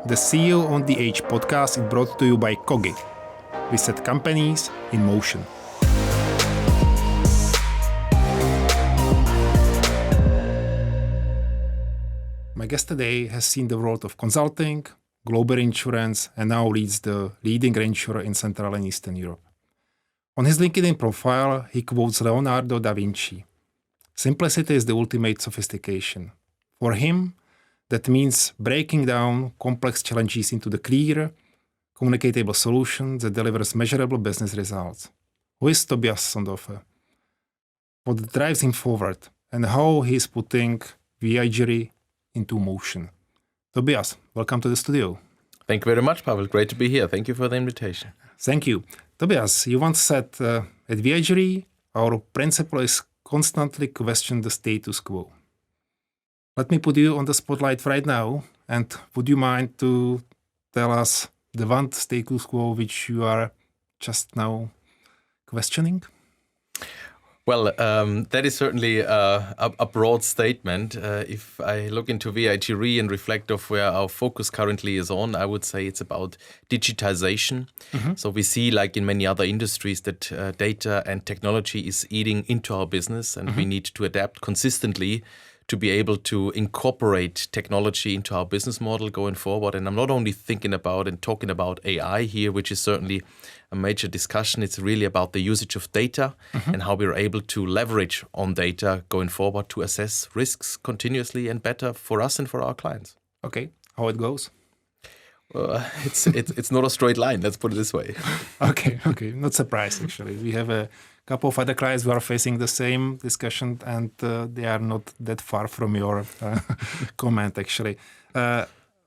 The CEO on the Edge podcast is brought to you by Kogi. We set companies in motion. My guest today has seen the world of consulting, global insurance, and now leads the leading reinsurer in Central and Eastern Europe. On his LinkedIn profile, he quotes Leonardo da Vinci. Simplicity is the ultimate sophistication. For him, that means breaking down complex challenges into the clear, communicatable solution that delivers measurable business results. Who is Tobias Sonndorfer? What drives him forward, and how he is putting VIG Re into motion. Tobias, welcome to the studio. Thank you very much, Pavel. Great to be here. Thank you for the invitation. Thank you. Tobias, you once said, at VIG Re, our principle is constantly question the status quo. Let me put you on the spotlight right now, and would you mind to tell us the one status quo which you are just now questioning? Well, that is certainly a broad statement. If I look into VIG Re and reflect of where our focus currently is on, I would say it's about digitization. Mm-hmm. So we see, like in many other industries, that data and technology is eating into our business, and we need to adapt consistently to be able to incorporate technology into our business model going forward. And I'm not only thinking about and talking about AI here, which is certainly a major discussion. It's really about the usage of data and how we're able to leverage on data going forward to assess risks continuously and better for us and for our clients. Okay, how it goes? It's not a straight line, let's put it this way. Okay, not surprised actually. We have a couple of other clients who are facing the same discussion, and they are not that far from your comment actually.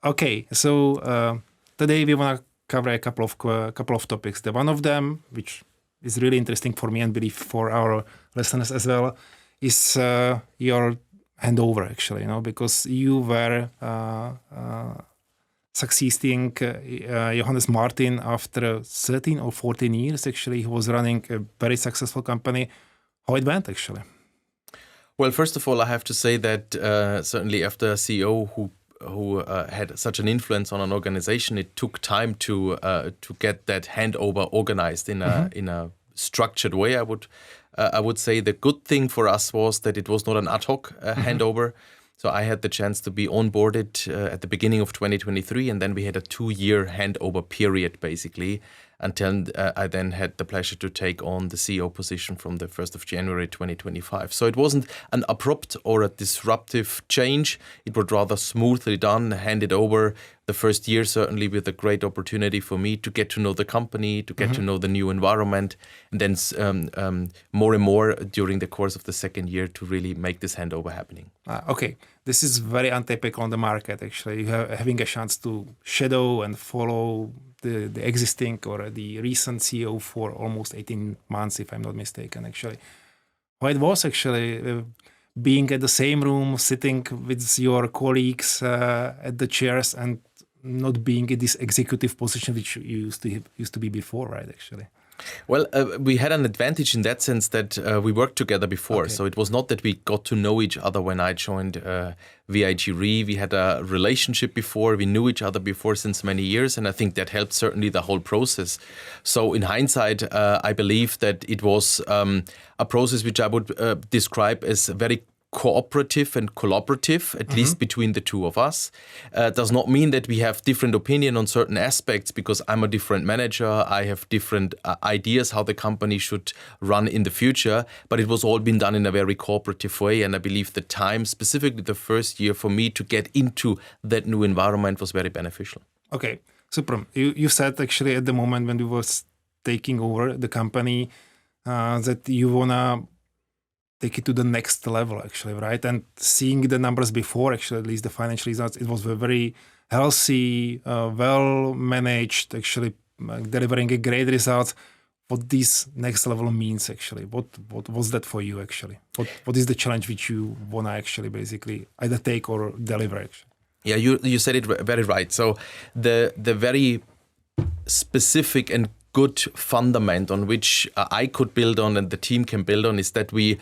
Okay, so today we want to cover a couple of topics. The one of them, which is really interesting for me and believe for our listeners as well, is your handover actually, because you were succeeding Johannes Martin after 13 or 14 years. Actually, he was running a very successful company. How it went actually? Well, first of all, I have to say that certainly after a CEO who had such an influence on an organization, it took time to get that handover organized in a structured way. I would say the good thing for us was that it was not an ad hoc handover. So I had the chance to be onboarded at the beginning of 2023, and then we had a 2-year handover period, basically, until I then had the pleasure to take on the CEO position from the 1st of January 2025. So it wasn't an abrupt or a disruptive change. It was rather smoothly done, handed over the first year, certainly with a great opportunity for me to get to know the company, to get to know the new environment, and then more and more during the course of the second year to really make this handover happening. Okay, this is very untypical on the market actually. You having a chance to shadow and follow the existing or the recent CEO for almost 18 months, if I'm not mistaken, actually. How it was actually being at the same room, sitting with your colleagues at the chairs and not being in this executive position which you used to be before, right, actually? Well, we had an advantage in that sense that we worked together before. Okay. So it was not that we got to know each other when I joined VIG Re. We had a relationship before. We knew each other before since many years. And I think that helped certainly the whole process. So in hindsight, I believe that it was a process which I would describe as very cooperative and collaborative, at least between the two of us. Does not mean that we have different opinion on certain aspects, because I'm a different manager. I have different ideas how the company should run in the future, but it was all been done in a very cooperative way. And I believe the time, specifically the first year for me to get into that new environment, was very beneficial. Okay, super. You said actually at the moment when you were taking over the company that you want to take it to the next level, actually, right? And seeing the numbers before, actually, at least the financial results, it was very healthy, well managed, actually, delivering a great results. What this next level means, actually, what was that for you, actually? What is the challenge which you want to actually basically either take or deliver, actually? Yeah, you said it very right. So the very specific and good fundament on which I could build on and the team can build on is that we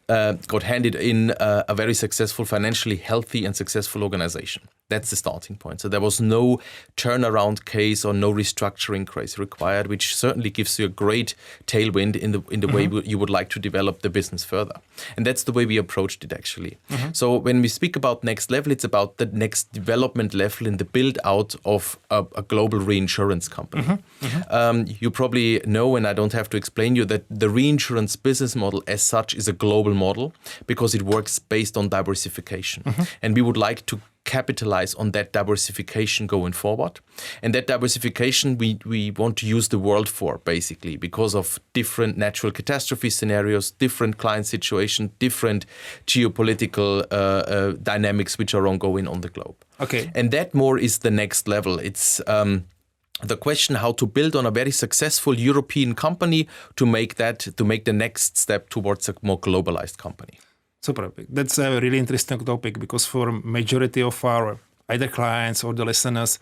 got handed in a very successful, financially healthy and successful organization. That's the starting point. So there was no turnaround case or no restructuring case required, which certainly gives you a great tailwind in the way you would like to develop the business further. And that's the way we approached it, actually. So when we speak about next level, it's about the next development level in the build out of a global reinsurance company. You probably know, and I don't have to explain you, that the reinsurance business model as such is a global model because it works based on diversification. And we would like to capitalize on that diversification going forward. And that diversification we want to use the world for, basically, because of different natural catastrophe scenarios, different client situation, different geopolitical dynamics which are ongoing on the globe. Okay. And that more is the next level. It's the question how to build on a very successful European company to make the next step towards a more globalized company. Super. That's a really interesting topic because for majority of our either clients or the listeners,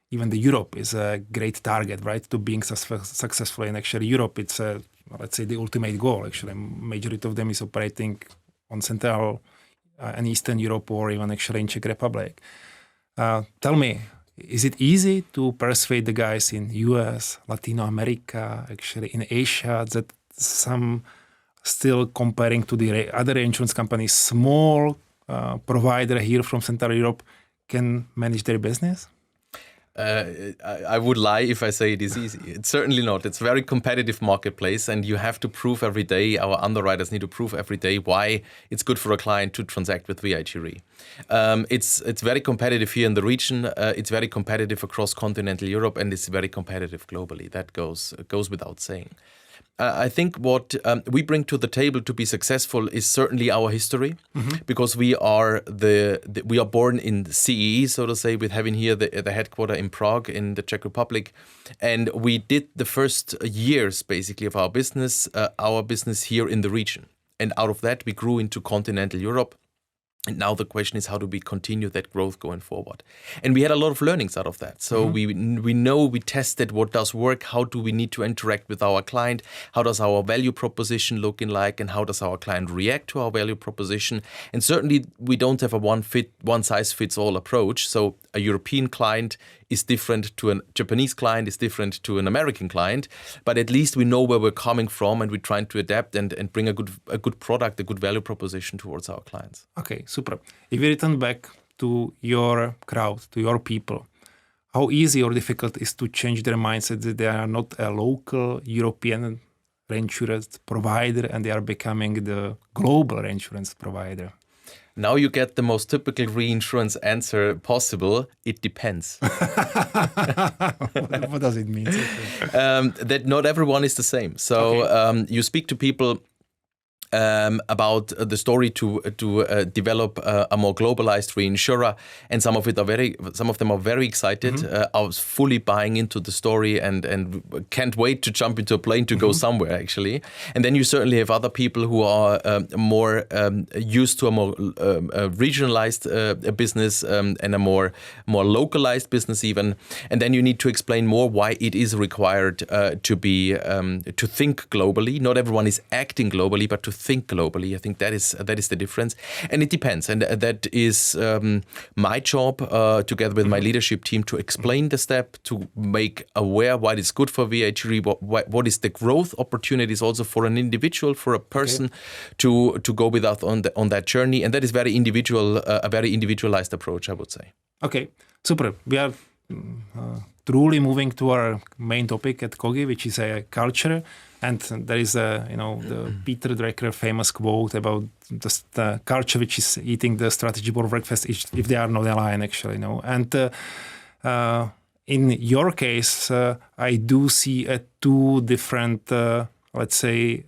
even the Europe is a great target, right? To being successful in actually Europe, it's let's say the ultimate goal. Actually, majority of them is operating on Central and Eastern Europe or even actually in Czech Republic. Tell me, is it easy to persuade the guys in US, Latino America, actually in Asia, that some still comparing to the other insurance companies, small provider here from Central Europe can manage their business? I would lie if I say it is easy. It's certainly not. It's a very competitive marketplace, and you have to prove every day, our underwriters need to prove every day why it's good for a client to transact with VIG Re. It's very competitive here in the region. It's very competitive across continental Europe, and it's very competitive globally. That goes without saying. I think what we bring to the table to be successful is certainly our history, because we are we are born in CEE, so to say, with having here the headquarter in Prague in the Czech Republic, and we did the first years basically of our business here in the region, and out of that we grew into continental Europe. And now the question is, how do we continue that growth going forward? And we had a lot of learnings out of that. So we know, we tested what does work, how do we need to interact with our client, how does our value proposition looking like, and how does our client react to our value proposition. And certainly we don't have a one size fits all approach. So a European client is different to a Japanese client, is different to an American client, but at least we know where we're coming from, and we're trying to adapt and bring a good product, a good value proposition towards our clients. Okay, super. If we return back to your crowd, to your people, how easy or difficult is to change their mindset that they are not a local European reinsurance provider and they are becoming the global reinsurance provider? Now you get the most typical reinsurance answer possible. It depends. What does it mean? That not everyone is the same. So you speak to people about the story to develop a more globalized reinsurer, and some of them are very excited. I was fully buying into the story and can't wait to jump into a plane to go somewhere, actually. And then you certainly have other people who are more used to a more regionalized business and a more localized business even. And then you need to explain more why it is required to think globally. Not everyone is acting globally, but to think globally. I think that is the difference, and it depends. And that is my job, together with my leadership team, to explain the step, to make aware what is good for VIG Re, what is the growth opportunities also for an individual, for a person to go with us on that journey. And that is very individual, a very individualized approach, I would say. Okay, super. We are truly moving to our main topic at Kogi, which is a culture. And there is the Peter Drucker famous quote about the culture which is eating the strategy board breakfast if they are not aligned, actually. And in your case, I do see two different, let's say,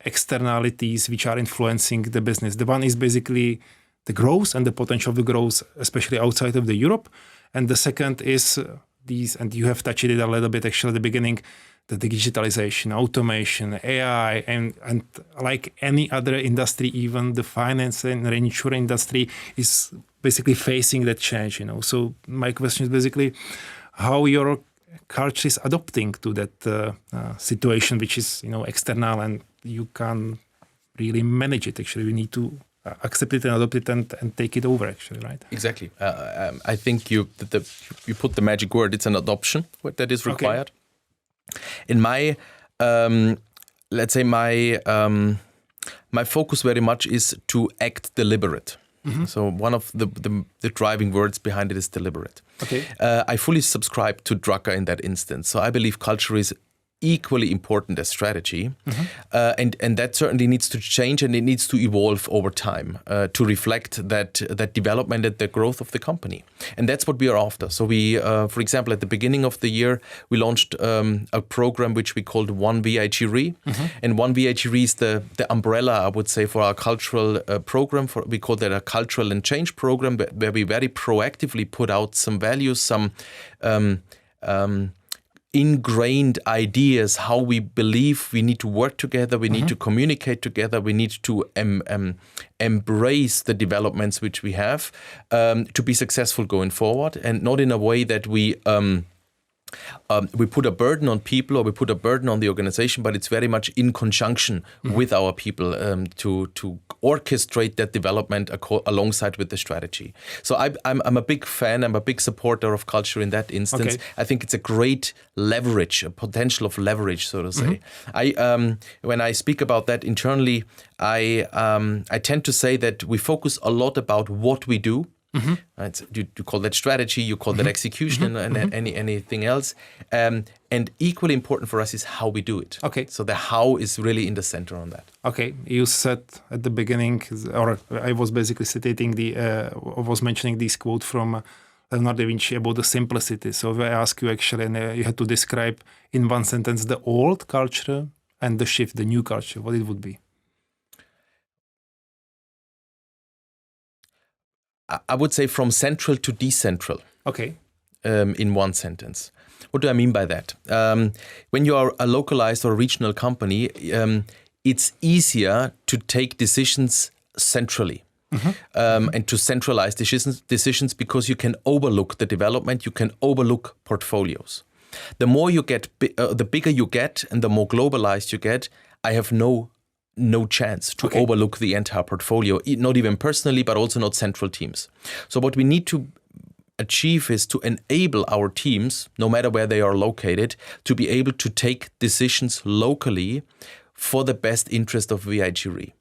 externalities which are influencing the business. The one is basically the growth and the potential of the growth, especially outside of the Europe. And the second is these, and you have touched it a little bit actually at the beginning, the digitalization, automation, AI, and like any other industry, even the finance and reinsurance industry is basically facing that change. So my question is basically how your culture is adapting to that situation, which is external, and you can't really manage it. Actually, we need to accept it and adopt it and take it over, actually, right? Exactly. I think you put the magic word. It's an adoption that is required. Okay. In my, let's say my focus very much is to act deliberate. Mm-hmm. So one of the driving words behind it is deliberate. Okay. I fully subscribe to Drucker in that instance. So I believe culture is equally important as strategy, and that certainly needs to change and it needs to evolve over time to reflect that development and the growth of the company. And that's what we are after. So we, for example, at the beginning of the year, we launched a program which we called One VIG Re, and One VIG Re is the umbrella, I would say, for our cultural program. We call that a cultural and change program, where we very proactively put out some values, some ingrained ideas, how we believe we need to work together, we need to communicate together, we need to embrace the developments which we have to be successful going forward, and not in a way that we put a burden on people or we put a burden on the organization, but it's very much in conjunction with our people to orchestrate that development alongside with the strategy. So I'm a big fan, I'm a big supporter of culture in that instance. Okay. I think it's a great leverage, a potential of leverage, so to say. When I speak about that internally, I tend to say that we focus a lot about what we do. Right? You call that strategy, you call that execution, and anything else. And equally important for us is how we do it. Okay. So the how is really in the center on that. Okay. You said at the beginning, or I was basically stating was mentioning this quote from Leonardo da Vinci about the simplicity. So if I ask you actually, and you had to describe in one sentence the old culture and the shift, the new culture, what it would be? I would say from central to decentral. Okay. In one sentence. What do I mean by that? When you are a localized or regional company, it's easier to take decisions centrally. And to centralize decisions because you can overlook the development, you can overlook portfolios. The more you get, the bigger you get and the more globalized you get, I have no chance to overlook the entire portfolio, not even personally, but also not central teams. So what we need to achieve is to enable our teams, no matter where they are located, to be able to take decisions locally for the best interest of VIG Re.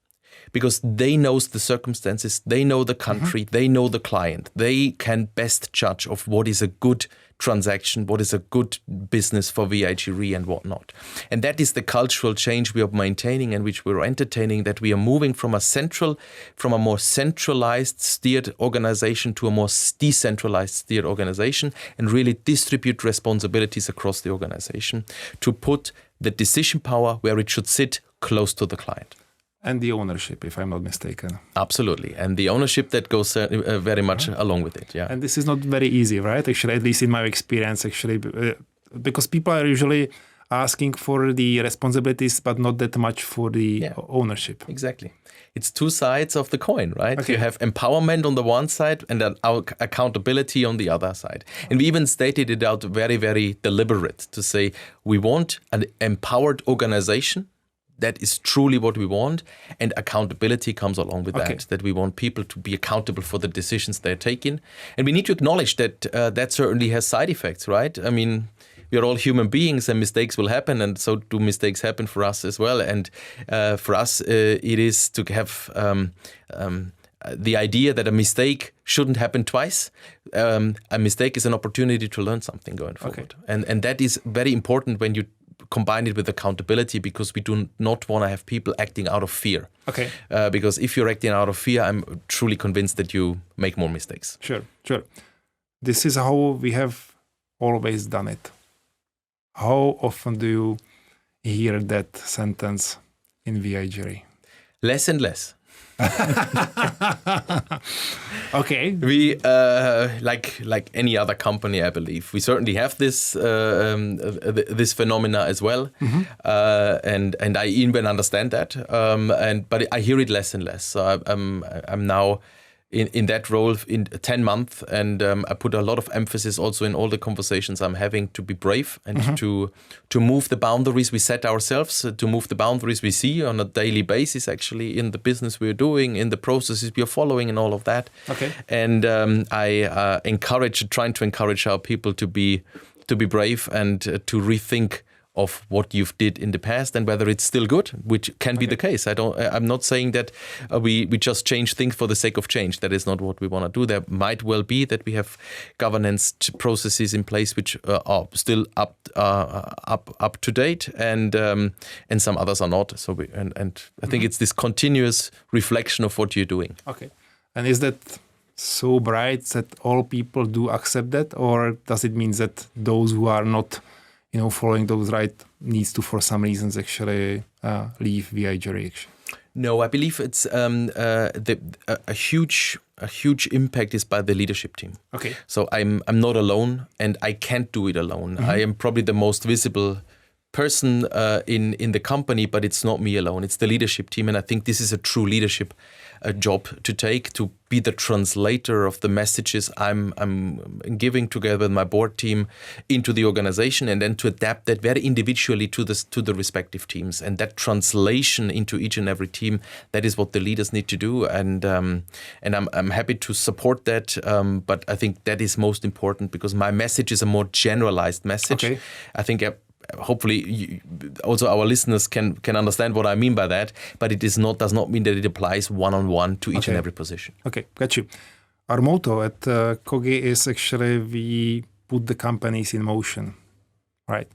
Because they know the circumstances, they know the country, they know the client. They can best judge of what is a good transaction, what is a good business for VIG Re and whatnot. And that is the cultural change we are maintaining and which we're entertaining, that we are moving from a more centralized steered organization to a more decentralized steered organization, and really distribute responsibilities across the organization to put the decision power where it should sit, close to the client. And the ownership, if I'm not mistaken. Absolutely. And the ownership that goes very much along with it. Yeah. And this is not very easy, right? Actually, at least in my experience, actually, because people are usually asking for the responsibilities, but not that much for the ownership. Exactly. It's two sides of the coin, right? Okay. You have empowerment on the one side and then accountability on the other side. And we even stated it out very, very deliberate to say we want an empowered organization. That is truly what we want, and accountability comes along with that we want people to be accountable for the decisions they're taking. And we need to acknowledge that that certainly has side effects, right? I mean, we are all human beings and mistakes will happen, and so do mistakes happen for us as well. And for us, it is to have the idea that a mistake shouldn't happen twice. A mistake is an opportunity to learn something going forward. And that is very important when you combine it with accountability, because we do not want to have people acting out of fear. Okay. Because if you're acting out of fear, I'm truly convinced that you make more mistakes. Sure. This is how we have always done it. How often do you hear that sentence in VIG Re? Less and less. Okay. We like any other company, I believe, we certainly have this this phenomena as well, and I even understand that. But I hear it less and less. So I'm now in that role in 10 months, and I put a lot of emphasis also in all the conversations I'm having to be brave and to move the boundaries we set ourselves, to move the boundaries we see on a daily basis, actually, in the business we're doing, in the processes we are following, and all of that. Okay. And I trying to encourage our people to be brave and to rethink of what you've did in the past and whether it's still good, which can be the case. I'm not saying that we just change things for the sake of change. That is not what we want to do. There might well be that we have governance processes in place which are still up to date, and some others are not. So I think it's this continuous reflection of what you're doing. Okay, and is that so bright that all people do accept that, or does it mean that those who are not following those right needs to, for some reasons, actually leave VIG Re? No, I believe it's a huge impact is by the leadership team. Okay. So I'm not alone, and I can't do it alone. I am probably the most visible person in the company, but it's not me alone. It's the leadership team, and I think this is a true leadership job to take, to be the translator of the messages I'm giving together with my board team into the organization, and then to adapt that very individually to the respective teams. And that translation into each and every team, that is what the leaders need to do. And I'm happy to support that. But I think that is most important, because my message is a more generalized message. Okay. I think hopefully also our listeners can understand what I mean by that, but it does not mean that it applies one-on-one to each and every position. Okay, got you. Our motto at Kogi is actually we put the companies in motion, right?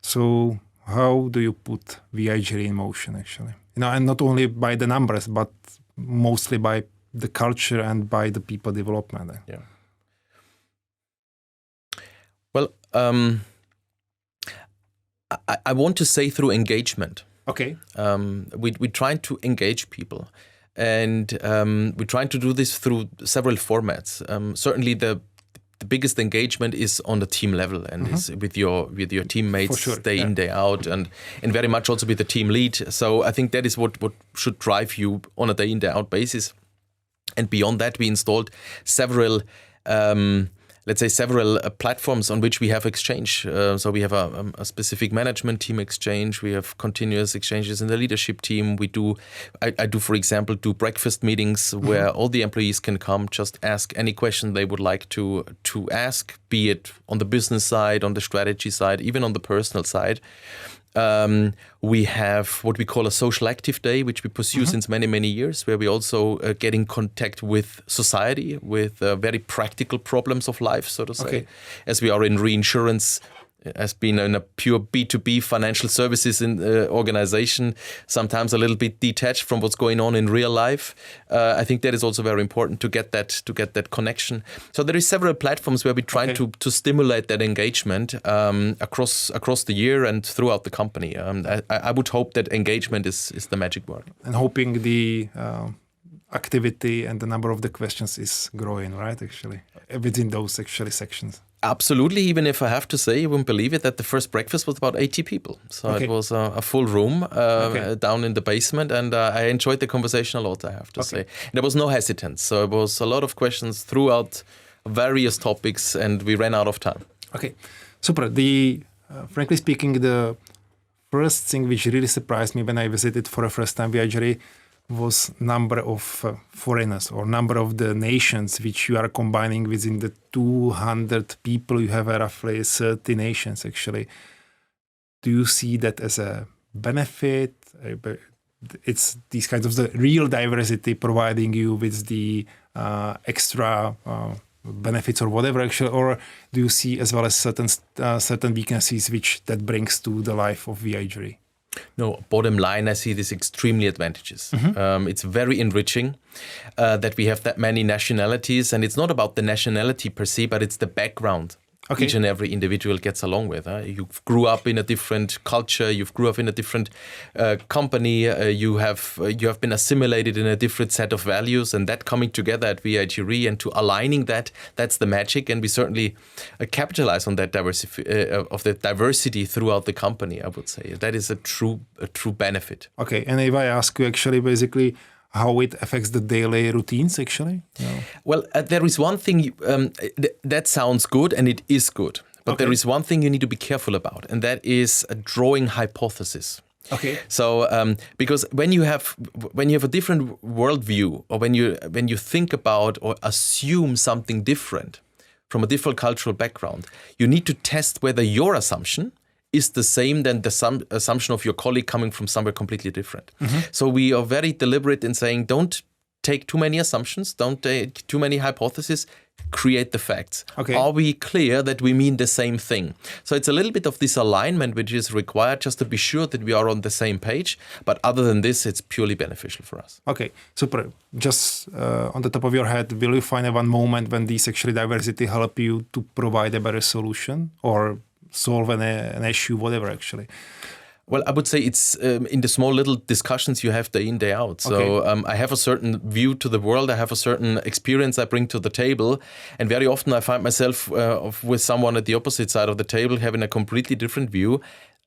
So how do you put VIG Re in motion, actually? And not only by the numbers, but mostly by the culture and by the people development. Yeah. Well, I want to say through engagement. Okay. We try to engage people, and we're trying to do this through several formats. Certainly, the biggest engagement is on the team level, and is with your teammates, day in, day out, and very much also with the team lead. So I think that is what should drive you on a day in, day out basis. And beyond that, we installed several platforms on which we have exchange. So we have a specific management team exchange. We have continuous exchanges in the leadership team. I do, for example, breakfast meetings where all the employees can come, just ask any question they would like to ask, be it on the business side, on the strategy side, even on the personal side. We have what we call a social active day, which we pursue since many, many years, where we also get in contact with society, with very practical problems of life, so to say. Okay. As we are in reinsurance, has been in a pure B2B financial services organization, sometimes a little bit detached from what's going on in real life. I think that is also very important to get that connection. So there is several platforms where we try to stimulate that engagement across the year and throughout the company. I would hope that engagement is the magic word. And hoping the activity and the number of the questions is growing, right, actually, within those sections. Absolutely, even if I have to say, you wouldn't believe it, that the first breakfast was about 80 people. So it was a full room down in the basement, and I enjoyed the conversation a lot, I have to say. And there was no hesitance, so it was a lot of questions throughout various topics, and we ran out of time. Okay, super. Frankly speaking, the first thing which really surprised me when I visited for the first time VIG Re was number of foreigners, or number of the nations which you are combining within the 200 people. You have roughly 30 nations, actually. Do you see that as a benefit? It's these kinds of the real diversity providing you with the extra benefits or whatever, actually, or do you see as well as certain weaknesses which that brings to the life of VIG Re? No, bottom line, I see this extremely advantageous. It's very enriching that we have that many nationalities, and it's not about the nationality per se, but it's the background each and every individual gets along with. You grew up in a different culture, you grew up in a different company, you have been assimilated in a different set of values, and that coming together at VIG Re and to aligning that's the magic, and we certainly capitalize on that diversity throughout the company, I would say. That is a true benefit. Okay, and if I ask you actually basically, how it affects the daily routines, actually? Well, there is one thing that sounds good, and it is good. But there is one thing you need to be careful about, and that is drawing hypothesis. Okay. So, because when you have a different worldview, or when you think about or assume something different from a different cultural background, you need to test whether your assumption is the same than the assumption of your colleague coming from somewhere completely different. So we are very deliberate in saying, don't take too many assumptions, don't take too many hypotheses, create the facts. Okay. Are we clear that we mean the same thing? So it's a little bit of this alignment which is required just to be sure that we are on the same page. But other than this, it's purely beneficial for us. Okay, super. Just on the top of your head, will you find one moment when this actually diversity help you to provide a better solution or solve an issue, whatever actually? Well, I would say it's in the small little discussions you have day in, day out. So I have a certain view to the world. I have a certain experience I bring to the table. And very often I find myself with someone at the opposite side of the table having a completely different view.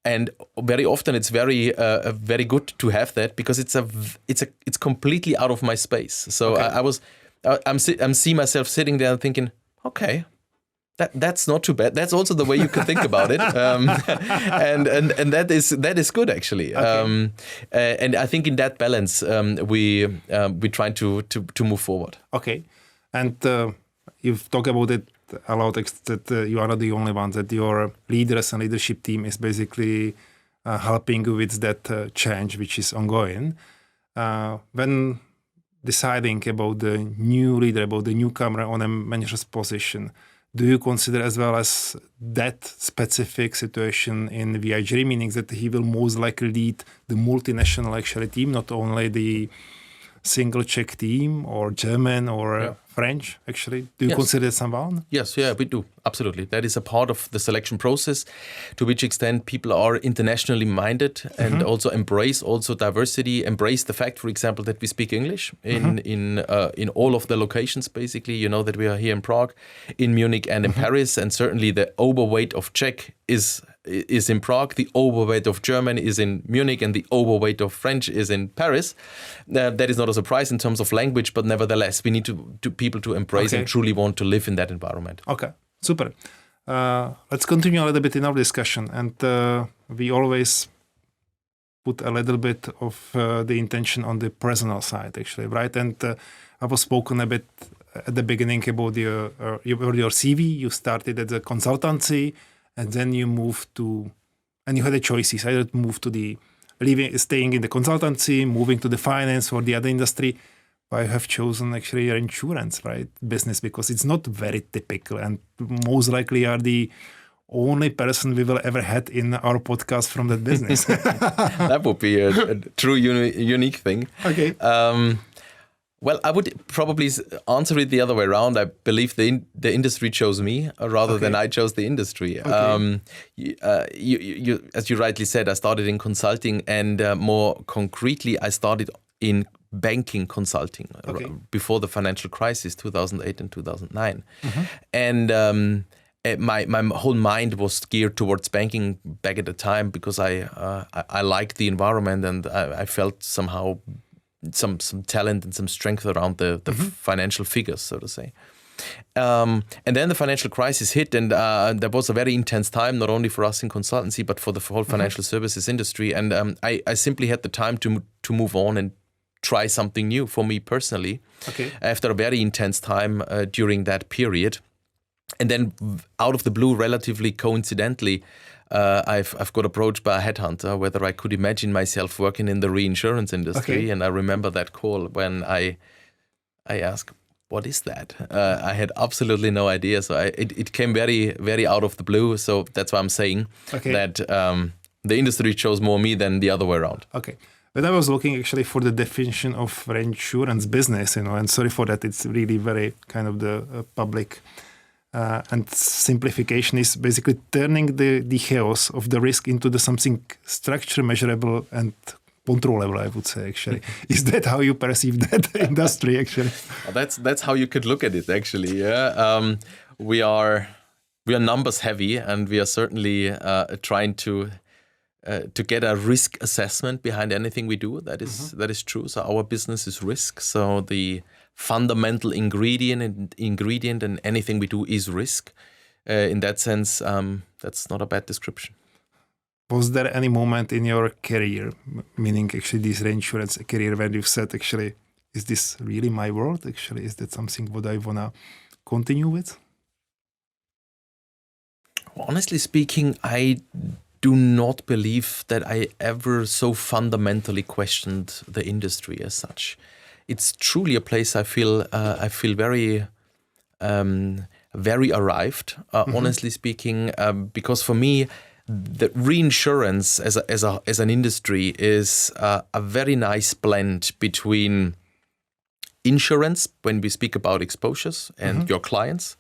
And very often it's very good to have that because it's completely out of my space. So I'm seeing myself sitting there and thinking, okay, that's not too bad. That's also the way you can think about it, and that is good actually. Okay. And I think in that balance, we try to move forward. Okay, and you've talked about it a lot. That you are not the only one. That your leaders and leadership team is basically helping you with that change, which is ongoing. When deciding about the new leader, about the newcomer on a manager's position, do you consider as well as that specific situation in VIG Re, meaning that he will most likely lead the multinational actually team, not only the single Czech team or German or French actually? Do you consider someone? Yes, we do. Absolutely. That is a part of the selection process, to which extent people are internationally minded and also embrace diversity, embrace the fact, for example, that we speak English in all of the locations, basically. You know that we are here in Prague, in Munich and in Paris, and certainly the overweight of Czech is in Prague, the overweight of German is in Munich, and the overweight of French is in Paris. That is not a surprise in terms of language, but nevertheless, we need to people to embrace and truly want to live in that environment. Okay, super. Let's continue a little bit in our discussion, and we always put a little bit of the intention on the personal side, actually, right? And I was spoken a bit at the beginning about your CV. You started at the consultancy, and then you moved to, and you had a choices, either to move to the staying in the consultancy, moving to the finance or the other industry. I have chosen actually your insurance, right, business, because it's not very typical, and most likely are the only person we will ever had in our podcast from that business. That would be a true unique thing. Okay. Well, I would probably answer it the other way around. I believe the industry chose me rather than I chose the industry. Okay. You, as you rightly said, I started in consulting, and more concretely, I started in banking consulting before the financial crisis, 2008 and 2009. And my whole mind was geared towards banking back at the time because I liked the environment, and I felt somehow some talent and some strength around the financial figures, so to say. And then the financial crisis hit, and there was a very intense time, not only for us in consultancy, but for the whole financial services industry. And I simply had the time to move on and try something new for me personally. Okay. After a very intense time during that period. And then out of the blue, relatively coincidentally, I've got approached by a headhunter whether I could imagine myself working in the reinsurance industry. Okay. And I remember that call when I asked, what is that? I had absolutely no idea. So it came very, very out of the blue. So that's why I'm saying that the industry chose more me than the other way around. Okay. But I was looking actually for the definition of reinsurance business, and sorry for that. It's really very kind of the public. And simplification is basically turning the chaos of the risk into something structure, measurable, and controllable, I would say, actually. Is that how you perceive that industry, actually? That's how you could look at it, actually, yeah. We are numbers heavy, and we are certainly trying to get a risk assessment behind anything we do. That is true. So our business is risk. So the fundamental ingredient in anything we do is risk. In that sense, that's not a bad description. Was there any moment in your career, meaning actually this reinsurance career, when you said, actually, is this really my world? Actually, is that something what I want to continue with? Honestly speaking, I do not believe that I ever so fundamentally questioned the industry as such. It's truly a place I feel very very arrived, honestly speaking, because for me, the reinsurance as an industry is a very nice blend between insurance, when we speak about exposures and your clients,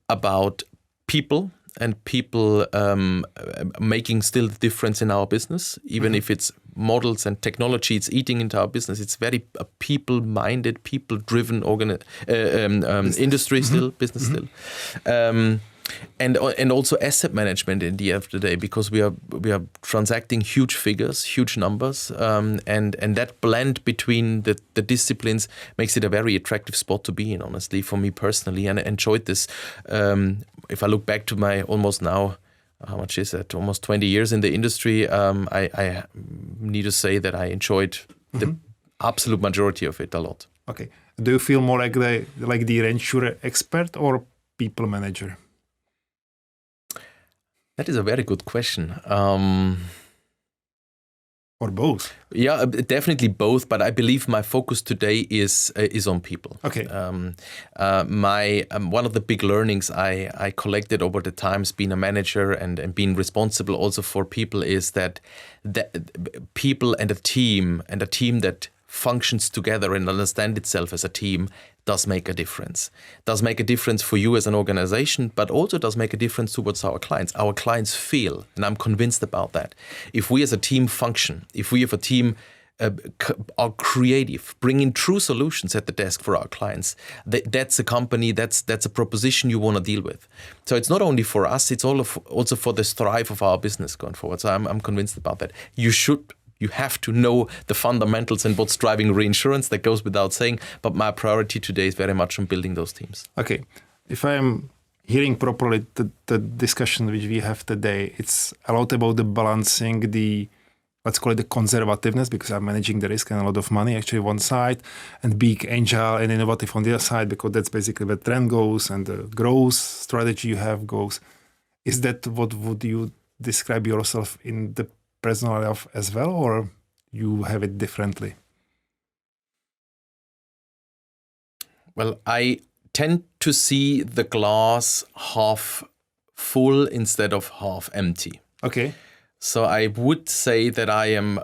about people and people making still the difference in our business, even if it's models and technology, it's eating into our business. It's very a people-minded, people-driven industry still, business still. And also asset management in the end of the day, because we are transacting huge figures, huge numbers, and that blend between the disciplines makes it a very attractive spot to be in, honestly, for me personally, and I enjoyed this. If I look back to my almost now, how much is it? Almost 20 years in the industry, I need to say that I enjoyed the absolute majority of it a lot. Okay. Do you feel more like the reinsurer expert or people manager? That is a very good question. Or both? Yeah, definitely both. But I believe my focus today is on people. Okay. My one of the big learnings I collected over the times being a manager and being responsible also for people is that people and a team that functions together and understand itself as a team does make a difference. Does make a difference for you as an organization, but also does make a difference towards our clients. Our clients feel, and I'm convinced about that, if we as a team function, if we as a team are creative, bringing true solutions at the desk for our clients, that's a company, that's a proposition you want to deal with. So it's not only for us, it's also for the strive of our business going forward. So I'm convinced about that. You have to know the fundamentals and what's driving reinsurance. That goes without saying. But my priority today is very much on building those teams. Okay. If I am hearing properly the discussion which we have today, it's a lot about the balancing the, let's call it the conservativeness, because I'm managing the risk and a lot of money actually one side, and being agile and innovative on the other side, because that's basically where the trend goes and the growth strategy you have goes. Is that what would you describe yourself in the personal life as well, or you have it differently? Well, I tend to see the glass half full instead of half empty. Okay. So I would say that I am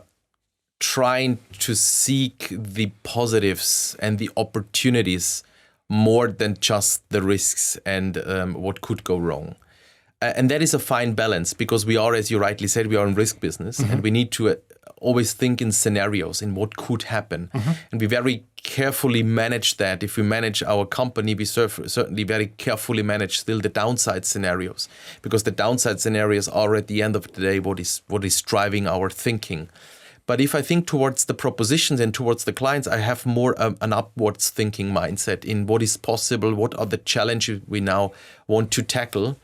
trying to seek the positives and the opportunities more than just the risks and what could go wrong. And that is a fine balance, because we are, as you rightly said, we are in risk business, and we need to always think in scenarios, in what could happen. And we very carefully manage that. If we manage our company, we certainly very carefully manage still the downside scenarios, because the downside scenarios are at the end of the day what is driving our thinking. But if I think towards the propositions and towards the clients, I have more an upwards thinking mindset in what is possible, what are the challenges we now want to tackle.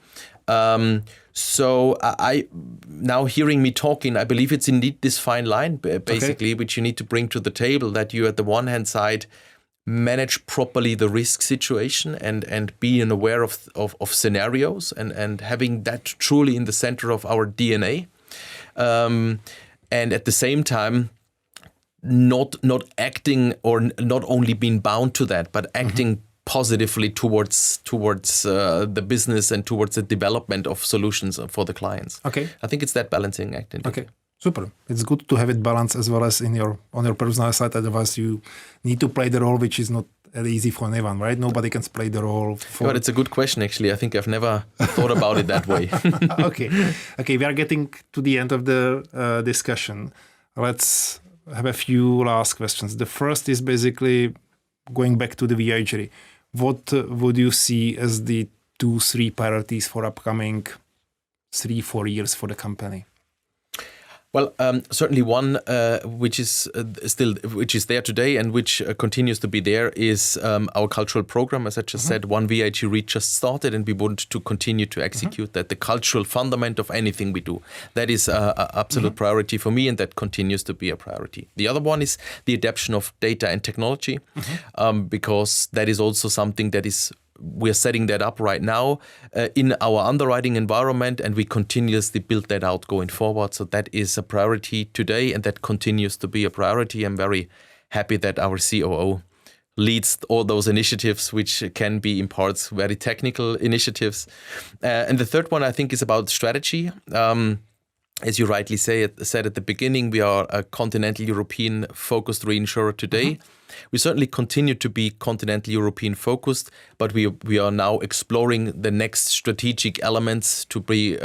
So I now hearing me talking, I believe it's indeed this fine line, basically, which you need to bring to the table, that you at the one hand side manage properly the risk situation and being aware of scenarios and having that truly in the center of our DNA. And at the same time, not acting, or not only being bound to that, but acting positively towards the business and towards the development of solutions for the clients. Okay. I think it's that balancing act. Indeed. Okay. Super. It's good to have it balanced as well as on your personal side. Otherwise, you need to play the role, which is not easy for anyone, right? Nobody can play the role. But it's a good question, actually. I think I've never thought about it that way. Okay. We are getting to the end of the discussion. Let's have a few last questions. The first is basically going back to the VIG Re. What would you see as the 2-3 priorities for upcoming 3-4 years for the company? Well, certainly one which is there today and which continues to be there is our cultural program. As I just said, one VIG Re just started, and we want to continue to execute that. The cultural fundament of anything we do, that is an absolute priority for me, and that continues to be a priority. The other one is the adoption of data and technology, because that is also something that is. We're setting that up right now in our underwriting environment, and we continuously build that out going forward. So that is a priority today, and that continues to be a priority. I'm very happy that our COO leads all those initiatives, which can be in parts very technical initiatives. And the third one, I think, is about strategy. As you rightly said at the beginning, we are a continental European focused reinsurer today. We certainly continue to be continental European focused, but we are now exploring the next strategic elements to be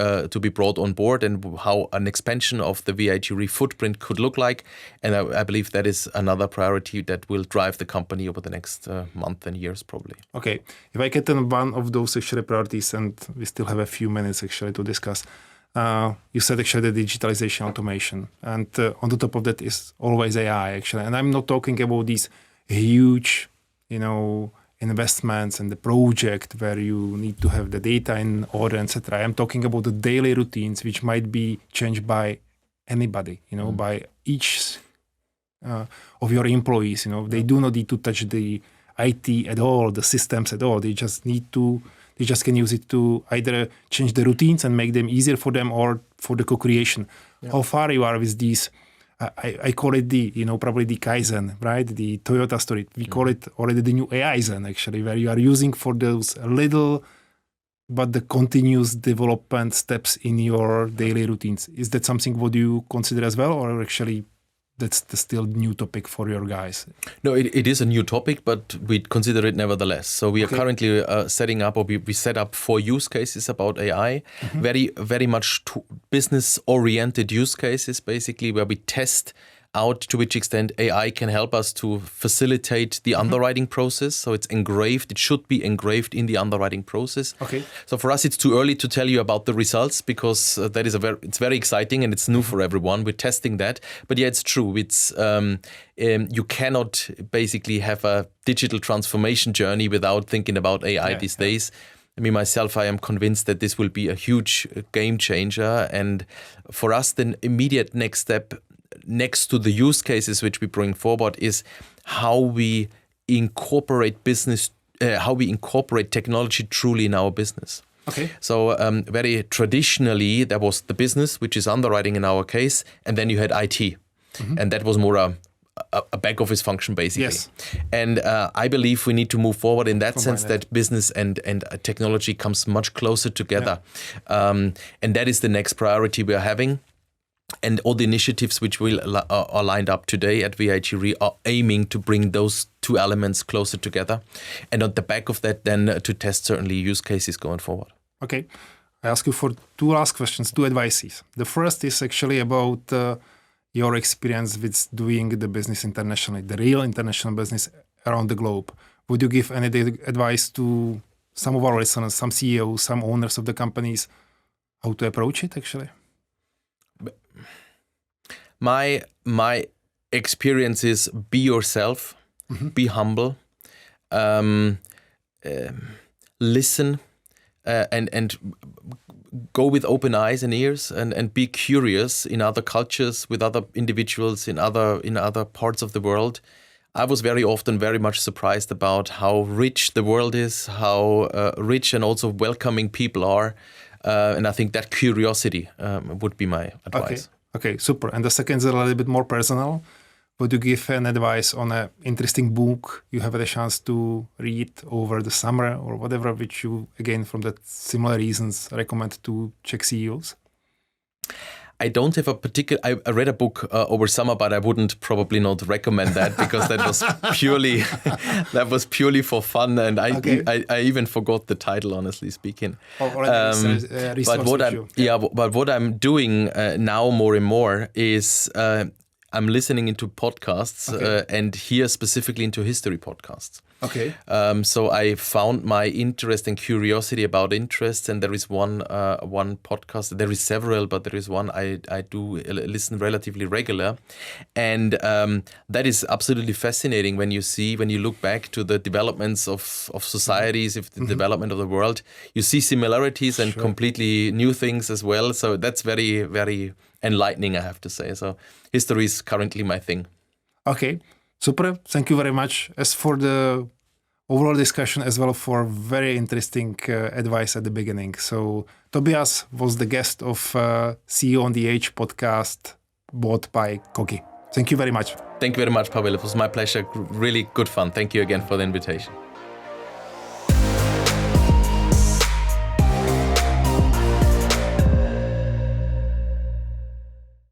brought on board, and how an expansion of the VIG Re footprint could look like. And I believe that is another priority that will drive the company over the next month and years, probably. Okay, if I get on one of those actually priorities, and we still have a few minutes actually to discuss. You said actually the digitalization, automation, and on the top of that is always AI actually. And I'm not talking about these huge, investments and the project where you need to have the data in order, etc. I'm talking about the daily routines which might be changed by anybody, by each of your employees. They do not need to touch the IT at all, the systems at all. They just can use it to either change the routines and make them easier for them, or for the co-creation. Yeah. How far you are with these? I call it probably the Kaizen, right? The Toyota story. We call it already the new AI Zen, actually, where you are using for those little, but the continuous development steps in your daily routines. Is that something what you consider as well, or actually that's the still new topic for your guys? No, it is a new topic, but we consider it nevertheless. So we are currently setting up, or we set up 4 use cases about AI, very, very much business-oriented use cases, basically, where we test out to which extent AI can help us to facilitate the underwriting process. So it should be engraved in the underwriting process. Okay. So for us, it's too early to tell you about the results, because that is it's very exciting and it's new for everyone. We're testing that. But yeah, it's true. It's you cannot basically have a digital transformation journey without thinking about AI these days. I mean, myself, I am convinced that this will be a huge game changer. And for us, the immediate next step, next to the use cases which we bring forward, is how we incorporate technology truly in our business. Okay. So very traditionally, there was the business, which is underwriting in our case, and then you had IT, and that was more a back office function, basically. Yes. And I believe we need to move forward in that sense, that business and technology comes much closer together. Yeah. And that is the next priority we are having. And all the initiatives which are lined up today at VIG Re are aiming to bring those 2 elements closer together. And on the back of that, then to test certainly use cases going forward. Okay. I ask you for 2 last questions, 2 advices. The first is actually about your experience with doing the business internationally, the real international business around the globe. Would you give any advice to some of our listeners, some CEOs, some owners of the companies, how to approach it actually? My experience is be yourself, be humble, listen, and go with open eyes and ears, and be curious in other cultures, with other individuals in other parts of the world. I was very often very much surprised about how rich the world is, how rich and also welcoming people are, and I think that curiosity would be my advice. Okay, super. And the second is a little bit more personal. Would you give an advice on an interesting book you have had a chance to read over the summer or whatever, which you, again, from that similar reasons, recommend to Czech CEOs? I don't have a particular. I read a book over summer, but I wouldn't probably not recommend that, because that was purely for fun, and I even forgot the title, honestly speaking. But what I'm doing now more and more is I'm listening into podcasts and here specifically into history podcasts. Okay. So I found my interest and curiosity about interests, and there is one podcast. There is several, but there is one I do listen relatively regular, and that is absolutely fascinating when you look back to the developments of societies, if the development of the world, you see similarities and completely new things as well. So that's very, very enlightening, I have to say. So history is currently my thing. Okay, super. Thank you very much. As for the overall discussion as well, for very interesting advice at the beginning. So Tobias was the guest of CEO on the Edge podcast bought by Kogi. Thank you very much. Thank you very much, Pavel. It was my pleasure. Really good fun. Thank you again for the invitation.